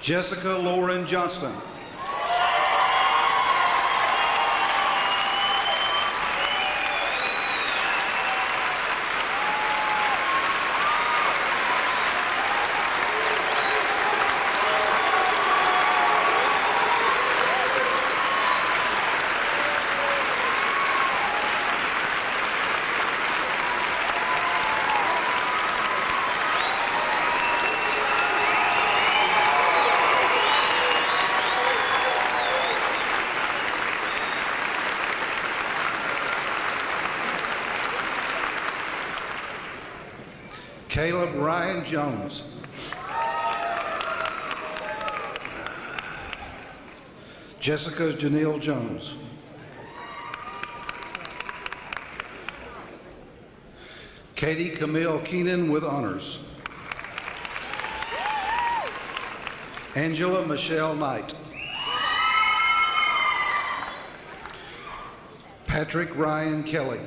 Jessica Lauren Johnston. Caleb Ryan Jones. Jessica Janelle Jones. Katie Camille Keenan with honors. Angela Michelle Knight. Patrick Ryan Kelly.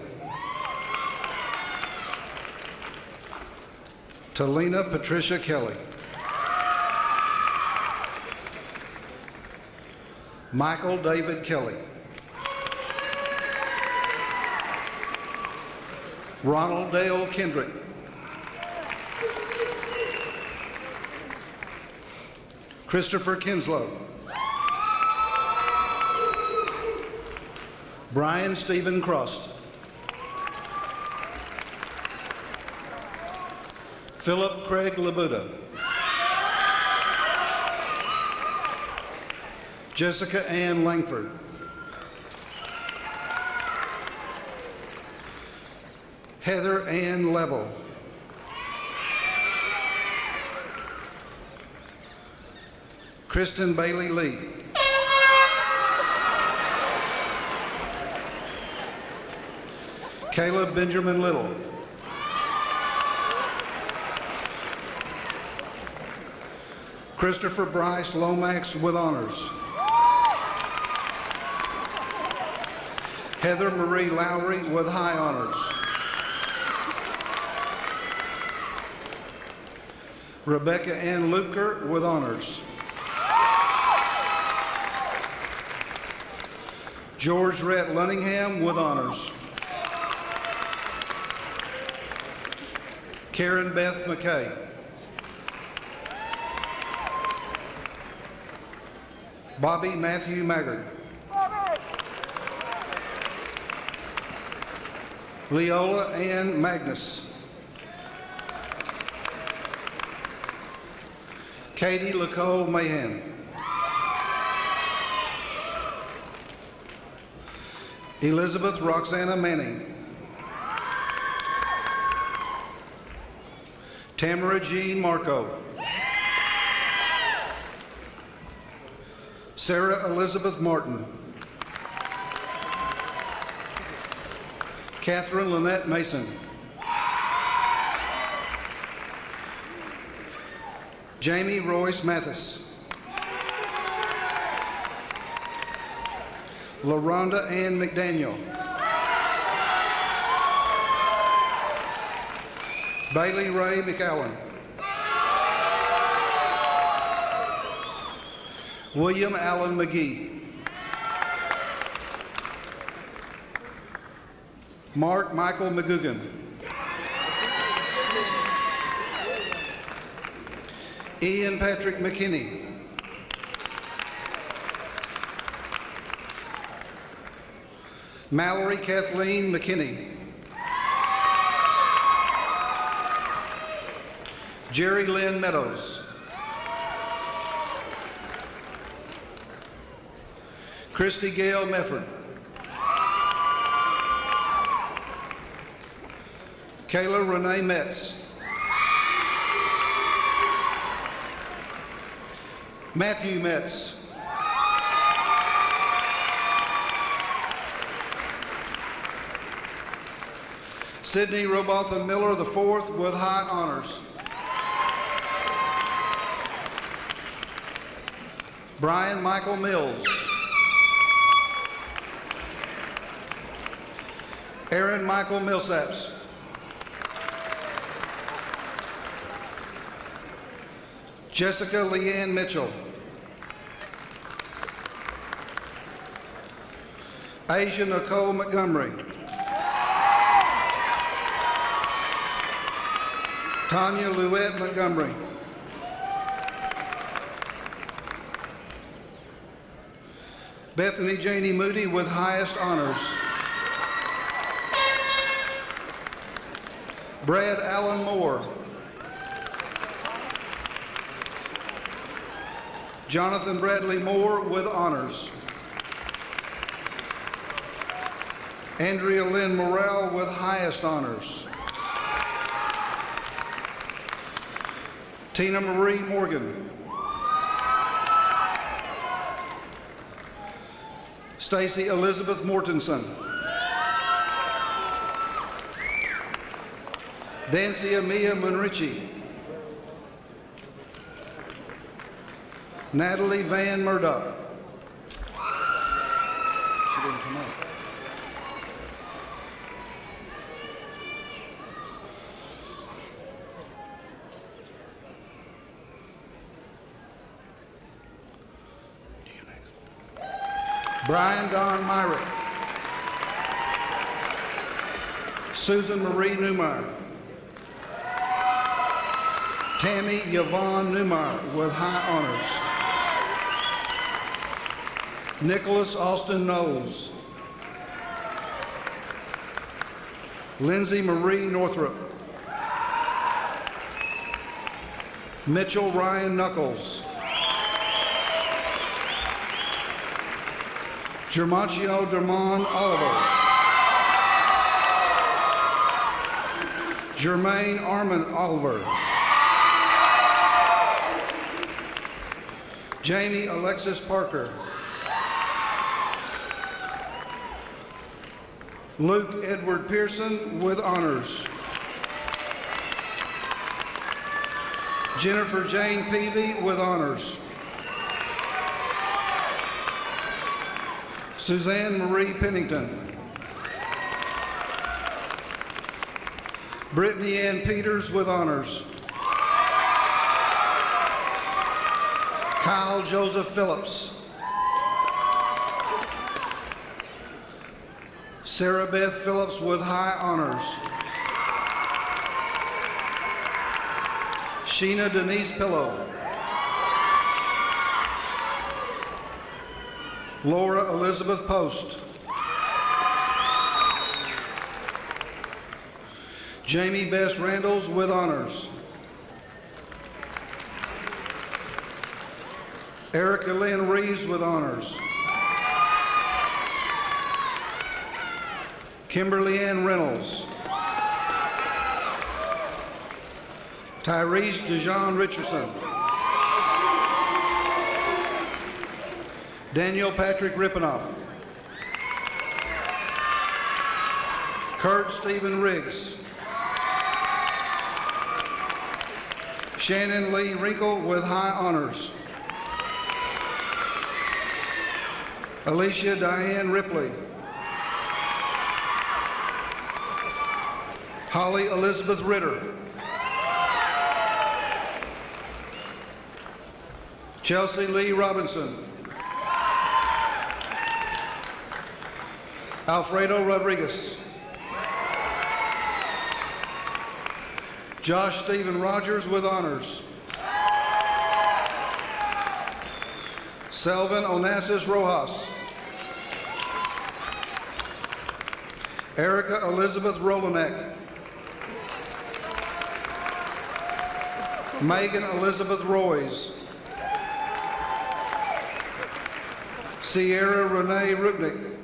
Talina Patricia Kelly. Michael David Kelly. Ronald Dale Kendrick. Christopher Kinslow. Brian Stephen Cross. Philip Craig Labuda. Jessica Ann Langford. Heather Ann Level. Kristen Bailey Lee. Caleb Benjamin Little. Christopher Bryce Lomax with honors. Heather Marie Lowry with high honors. Rebecca Ann Luker with honors. George Rhett Lunningham with honors. Karen Beth McKay. Bobby Matthew Maggard. Leola Ann Magnus. Katie Lacole Mahan. Elizabeth Roxana Manning. Tamara Jean Marco. Sarah Elizabeth Martin. Catherine Lynette Mason. Jamie Royce Mathis. LaRonda Ann McDaniel. Bailey Ray McAllen. William Allen McGee. Mark Michael McGugan. Ian Patrick McKinney. Mallory Kathleen McKinney. Jerry Lynn Meadows. Christy Gail Mefford. Kayla Renee Metz. Matthew Metz. Sidney Robotha Miller IV with high honors. Brian Michael Mills. Aaron Michael Millsaps. Jessica Leanne Mitchell. Asia Nicole Montgomery. Tanya Louette Montgomery. Bethany Janie Moody with highest honors. Brad Allen Moore. Jonathan Bradley Moore with honors. Andrea Lynn Morrell with highest honors. Tina Marie Morgan. Stacy Elizabeth Mortensen. Dancia Mia Munrichi. Natalie Van Murdoch. She didn't come up. Brian Don Myrick. Susan Marie Newmeyer. Tammy Yvonne Newmeyer with high honors. Nicholas Austin Knowles. Lindsay Marie Northrup. Mitchell Ryan Knuckles. Germancio Dermond Oliver. Jermaine Armand Oliver. Jamie Alexis Parker. Luke Edward Pearson with honors. Jennifer Jane Peavy with honors. Suzanne Marie Pennington. Brittany Ann Peters with honors. Kyle Joseph Phillips. Sarah Beth Phillips with high honors. Sheena Denise Pillow. Laura Elizabeth Post. Jamie Bess Randalls with honors. Erica Lynn Reeves with honors. Kimberly Ann Reynolds. Tyrese DeJean Richardson. Daniel Patrick Rippenoff. Kurt Stephen Riggs. Shannon Lee Wrinkle with high honors. Alicia Diane Ripley. Holly Elizabeth Ritter. Chelsea Lee Robinson. Alfredo Rodriguez. Josh Stephen Rogers with honors. Selvin Onassis Rojas. Erica Elizabeth Rolanek. Megan Elizabeth Royes. Sierra Renee Rubnick.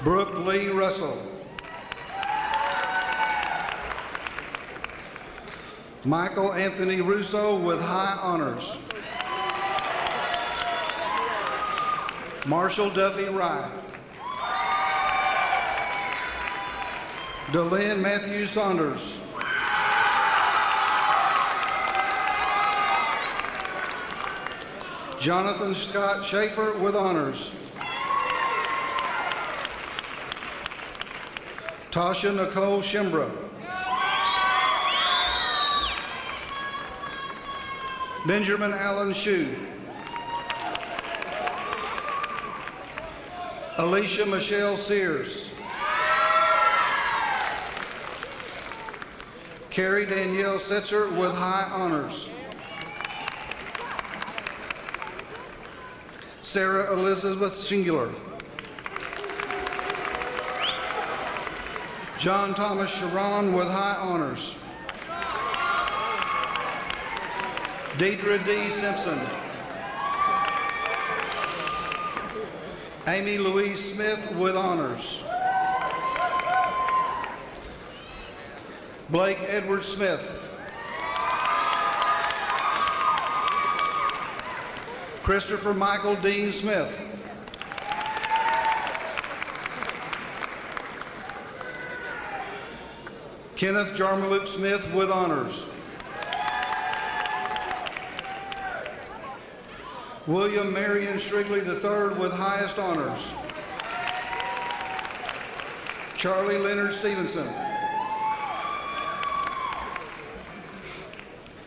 Brooke Lee Russell. Michael Anthony Russo with high honors. Marshall Duffy Wright. Delynn Matthew Saunders. Jonathan Scott Schaefer with honors. Tasha Nicole Shimbra. Benjamin Allen Shue. Alicia Michelle Sears. Carrie Danielle Setzer with high honors. Sarah Elizabeth Singular. John Thomas Sharon with high honors. Deidre D. Simpson. Amy Louise Smith with honors. Blake Edward Smith. Christopher Michael Dean Smith. Kenneth Jarmaluk Smith with honors. William Marion Strigley III with highest honors. Charlie Leonard Stevenson.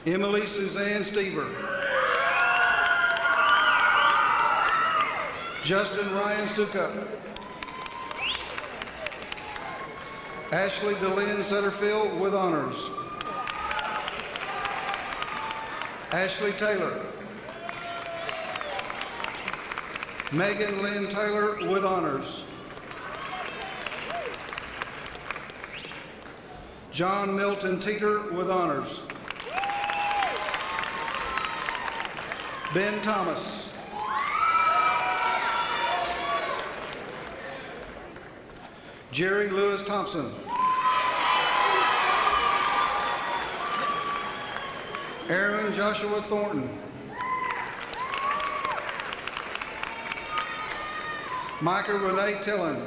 Emily Suzanne Stever. Justin Ryan Sukup. Ashley DeLynn Sutterfield with honors. Ashley Taylor. Megan Lynn Taylor with honors. John Milton Teeter with honors. Ben Thomas. Jerry Lewis Thompson. Aaron Joshua Thornton. Micah Renee Tillin.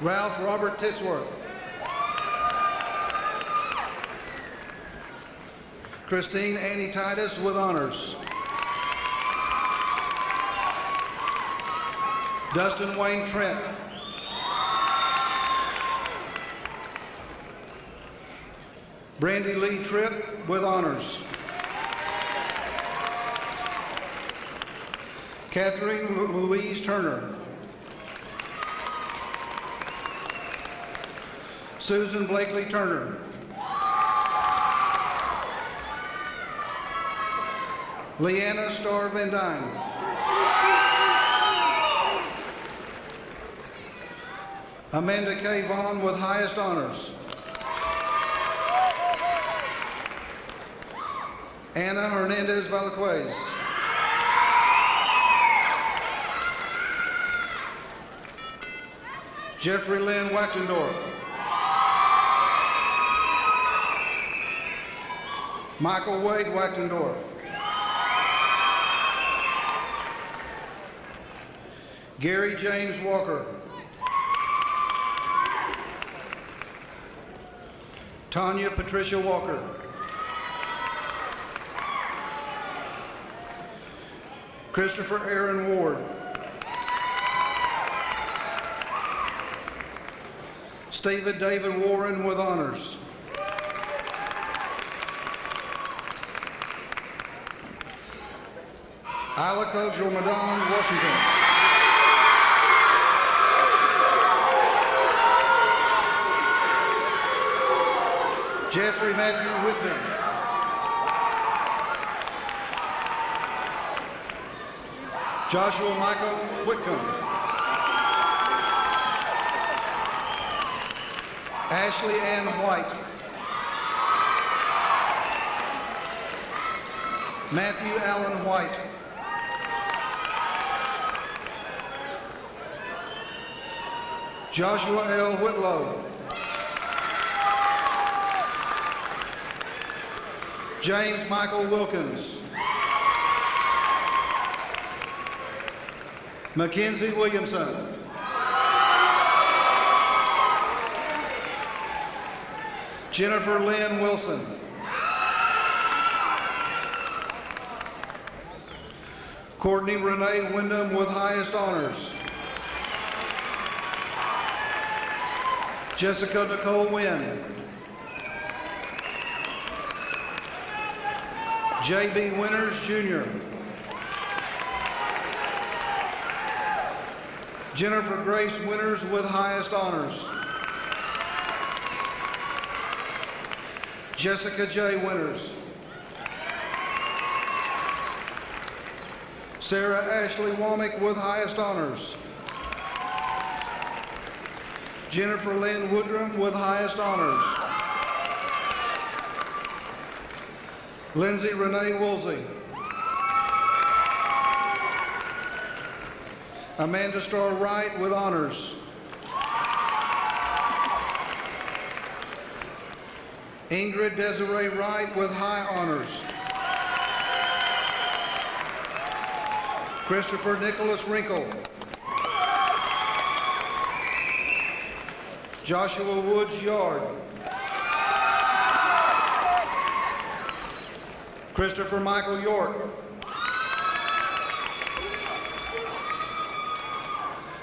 Ralph Robert Titsworth. Christine Annie Titus with honors. Dustin Wayne Trent. Brandy Lee Tripp with honors. Catherine Louise Turner. Susan Blakely Turner. Leanna Starr Van Dyne. Amanda K. Vaughn with highest honors. Ana Hernandez Valaquez. Jeffrey Lynn Wachtendorf. Michael Wade Wachtendorf. Gary James Walker. Tanya Patricia Walker. Christopher Aaron Ward. Stephen David Warren with honors. Alaka Jormadan Washington. Jeffrey Matthew Whitman. Joshua Michael Whitcomb. Ashley Ann White. Matthew Allen White. Joshua L. Whitlow. James Michael Wilkins. Mackenzie Williamson. Jennifer Lynn Wilson. Courtney Renee Wyndham with highest honors. Jessica Nicole Wynn. J.B. Winters, Jr. Jennifer Grace Winters with highest honors. Jessica J. Winters. Sarah Ashley Womack with highest honors. Jennifer Lynn Woodrum with highest honors. Lindsay Renee Woolsey. Amanda Starr Wright with honors. Ingrid Desiree Wright with high honors. Christopher Nicholas Wrinkle. Joshua Woods Yard. Christopher Michael York.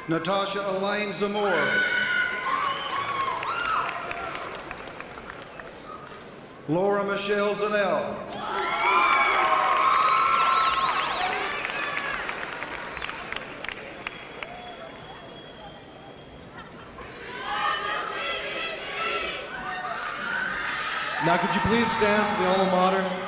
Natasha Elaine Zamora. Laura Michelle Zanell. Now could you please stand for the alma mater?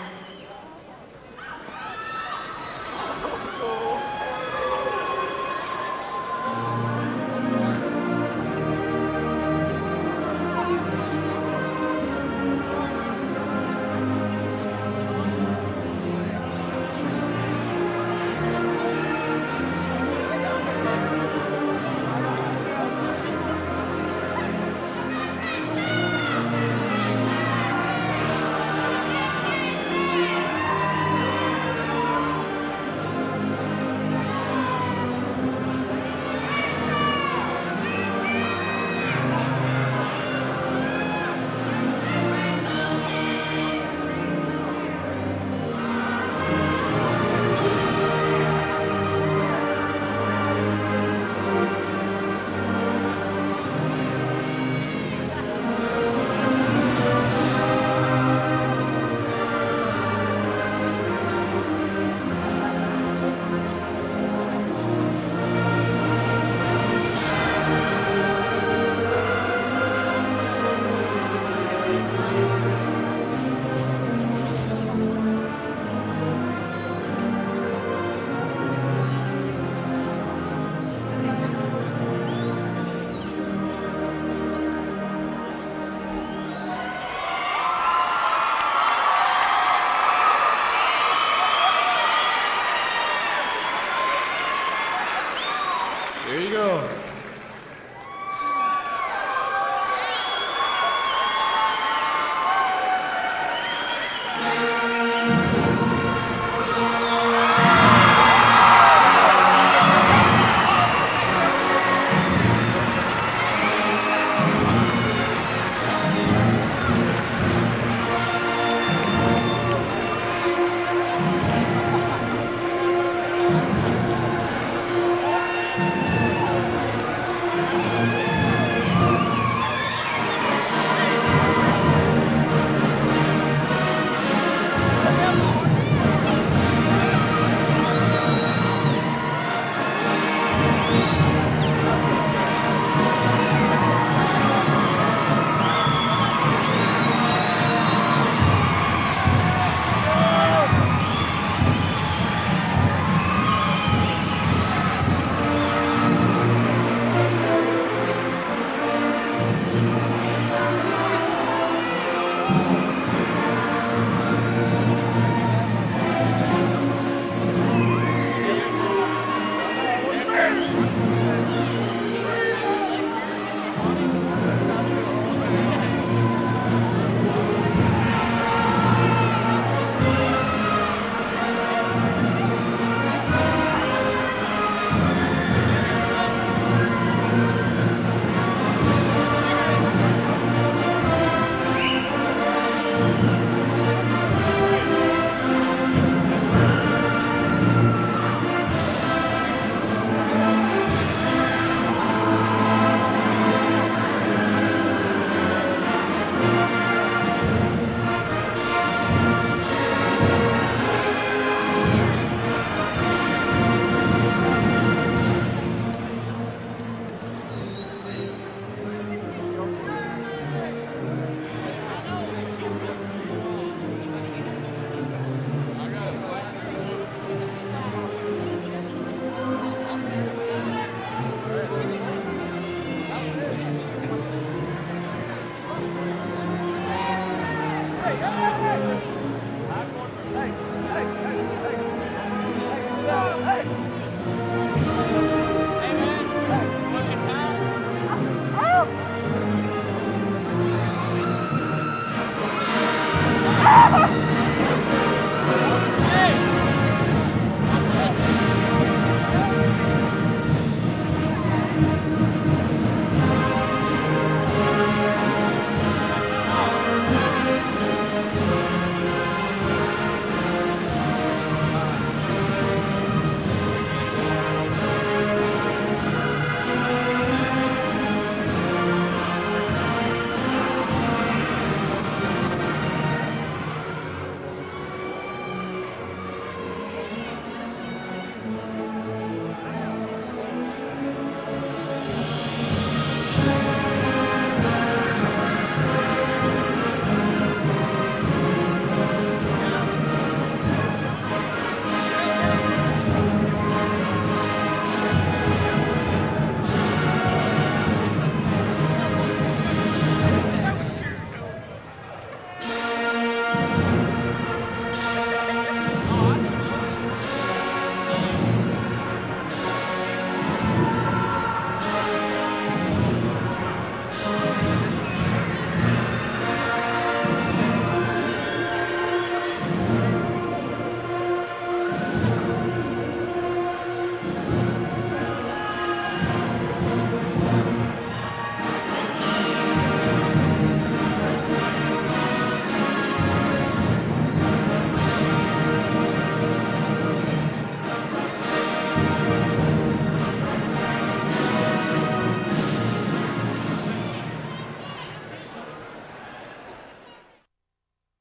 Thank you.